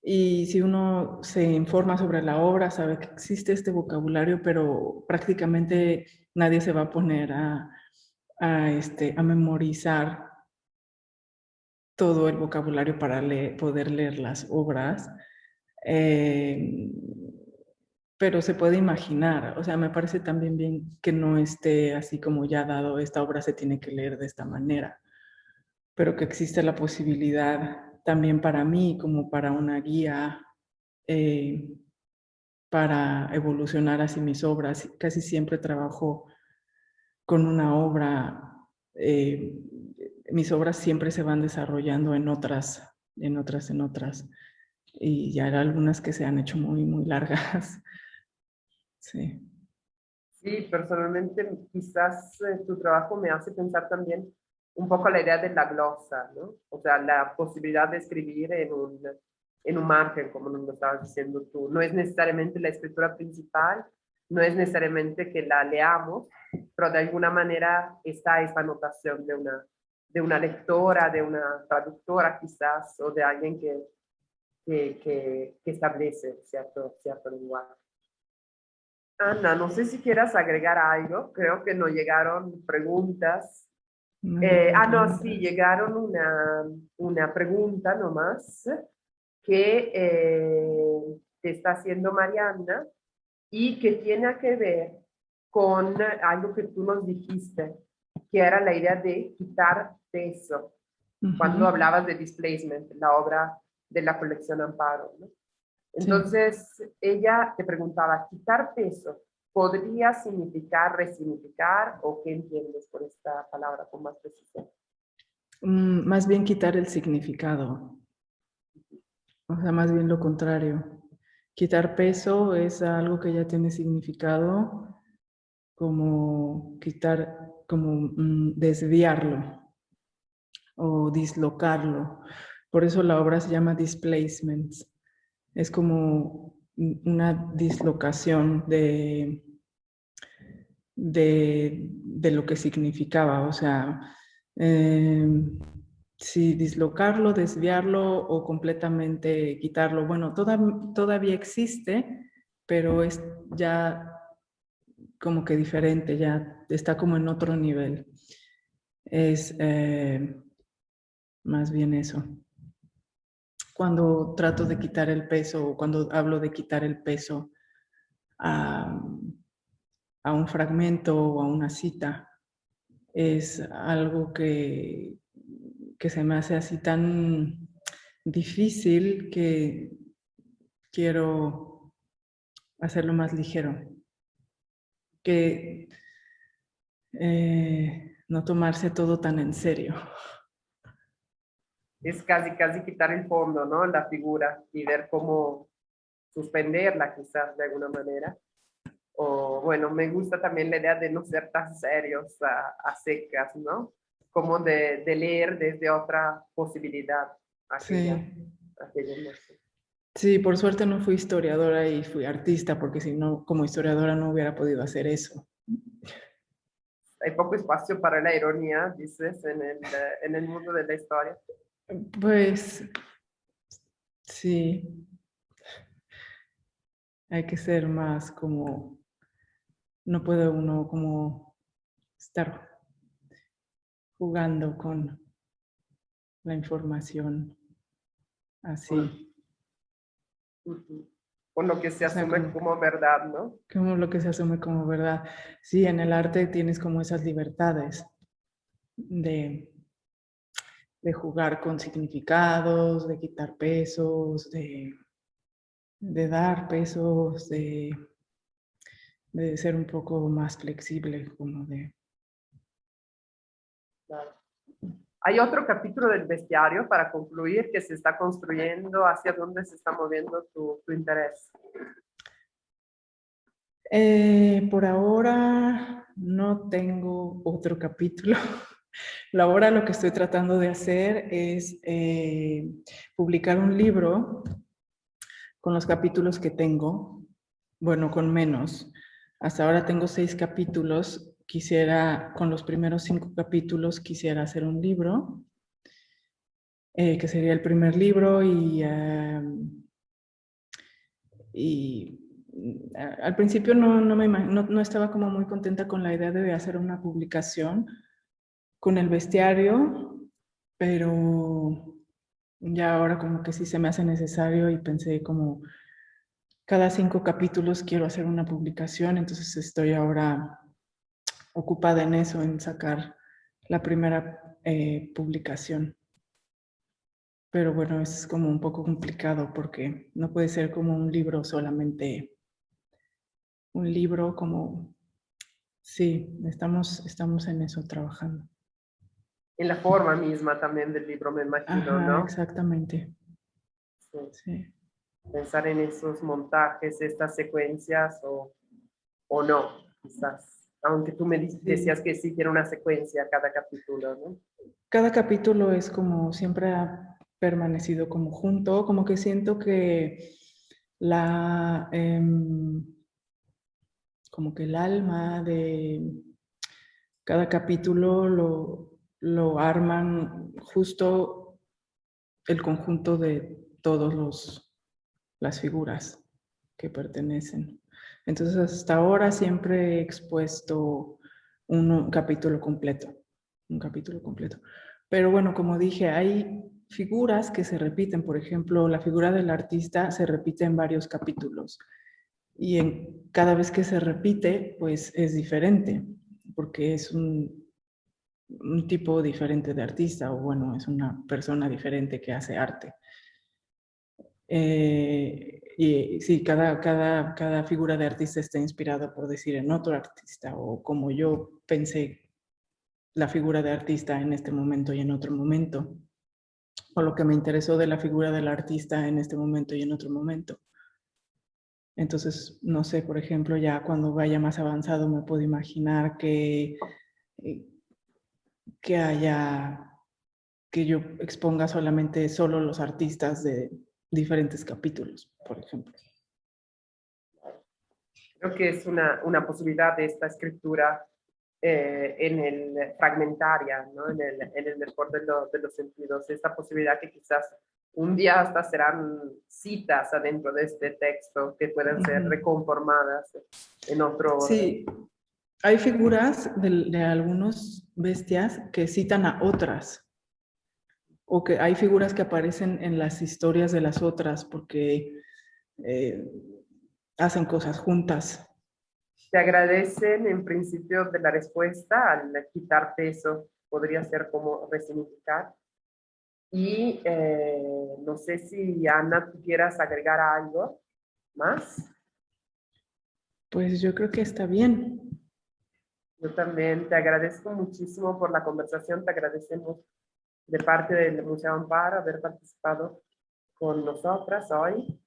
Y si uno se informa sobre la obra, sabe que existe este vocabulario, pero prácticamente nadie se va a poner a memorizar todo el vocabulario para poder leer las obras. Pero se puede imaginar, o sea, me parece también bien que no esté así como ya dado, esta obra se tiene que leer de esta manera, pero que existe la posibilidad también para mí como para una guía para evolucionar así mis obras. Casi siempre trabajo con una obra, mis obras siempre se van desarrollando en otras, y ya hay algunas que se han hecho muy, muy largas. Sí. Sí, personalmente quizás tu trabajo me hace pensar también un poco la idea de la glosa, ¿no? O sea, la posibilidad de escribir en un margen, como nos lo estabas diciendo tú. No es necesariamente la escritura principal, no es necesariamente que la leamos, pero de alguna manera está esta anotación de una lectora, de una traductora quizás, o de alguien que establece cierto lenguaje. Ana, no sé si quieras agregar algo. Creo que nos llegaron preguntas. No llegan No, preguntas. sí, llegaron una pregunta nomás que te está haciendo Mariana y que tiene que ver con algo que tú nos dijiste, que era la idea de quitar peso, cuando hablabas de Displacement, la obra de la colección Amparo, ¿no? Entonces, ella te preguntaba, ¿quitar peso podría significar resignificar o qué entiendes por esta palabra con más precisión? Más bien quitar el significado, o sea, más bien lo contrario. Quitar peso es algo que ya tiene significado, como quitar, como desviarlo o dislocarlo. Por eso la obra se llama Displacements. Es como una dislocación de lo que significaba, o sea, si dislocarlo, desviarlo o completamente quitarlo. Bueno, todavía existe, pero es ya como que diferente, ya está como en otro nivel. Es más bien eso. Cuando trato de quitar el peso o cuando hablo de quitar el peso a un fragmento o a una cita, es algo que se me hace así tan difícil que quiero hacerlo más ligero. Que no tomarse todo tan en serio. Es casi quitar el fondo, ¿no? La figura y ver cómo suspenderla quizás de alguna manera. O bueno, me gusta también la idea de no ser tan serios a secas, ¿no? Como de leer desde otra posibilidad aquella, Sí. aquella imagen. Sí, por suerte no fui historiadora y fui artista, porque si no, como historiadora no hubiera podido hacer eso. Hay poco espacio para la ironía, dices, en el mundo de la historia. Pues sí, hay que ser más como, no puede uno como estar jugando con la información así. Ujú. Con lo que se O sea, asume como verdad, ¿no? como lo que se asume como verdad. Sí, en el arte tienes como esas libertades de jugar con significados, de quitar pesos, de dar pesos, de ser un poco más flexible, como de... Claro. Hay otro capítulo del bestiario para concluir que se está construyendo, hacia dónde se está moviendo tu interés. Por ahora no tengo otro capítulo. Ahora lo que estoy tratando de hacer es publicar un libro con los capítulos que tengo, bueno, con menos. Hasta ahora tengo 6 capítulos. Quisiera, con los primeros 5 capítulos, quisiera hacer un libro, que sería el primer libro y al principio no estaba como muy contenta con la idea de hacer una publicación con el bestiario, pero ya ahora como que sí se me hace necesario y pensé como cada 5 capítulos quiero hacer una publicación, entonces estoy ahora ocupada en eso, en sacar la primera publicación. Pero bueno, es como un poco complicado porque no puede ser como un libro solamente, un libro como, sí, estamos en eso trabajando. En la forma misma también del libro, me imagino, Ajá, ¿no? exactamente. Sí. Sí. Pensar en esos montajes, estas secuencias o no, quizás. Aunque tú me decías Sí. que sí tiene una secuencia cada capítulo, ¿no? Cada capítulo es como siempre ha permanecido como junto, como que siento que la, como que el alma de cada capítulo lo arman justo el conjunto de todos las figuras que pertenecen. Entonces hasta ahora siempre he expuesto un capítulo completo, un capítulo completo. Pero bueno, como dije, hay figuras que se repiten. Por ejemplo, la figura del artista se repite en varios capítulos y cada vez que se repite, pues es diferente, porque es un tipo diferente de artista, o bueno, es una persona diferente que hace arte. Y sí, cada figura de artista está inspirada, por decir, en otro artista, o como yo pensé la figura de artista en este momento y en otro momento, o lo que me interesó de la figura del artista en este momento y en otro momento. Entonces, no sé, por ejemplo, ya cuando vaya más avanzado me puedo imaginar que haya, que yo exponga solamente solo los artistas de diferentes capítulos, por ejemplo. Creo que es una posibilidad de esta escritura en el fragmentaria, ¿no? En el mejor de los sentidos. Esta posibilidad que quizás un día hasta serán citas adentro de este texto que puedan ser reconformadas en otro orden. Sí, hay figuras de algunos bestias que citan a otras, o que hay figuras que aparecen en las historias de las otras porque hacen cosas juntas. te agradecen en principio de la respuesta al quitar peso, podría ser como resignificar. Y no sé si Ana, tú quieras agregar algo más. Pues yo creo que está bien. Yo también te agradezco muchísimo por la conversación, te agradecemos de parte del Museo Amparo haber participado con nosotras hoy.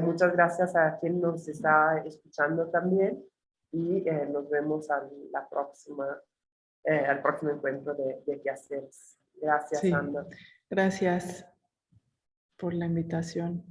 Muchas gracias a quien nos está escuchando también y nos vemos a la próxima, al próximo encuentro de Quehaceres. Gracias, Sí, Ana. gracias por la invitación.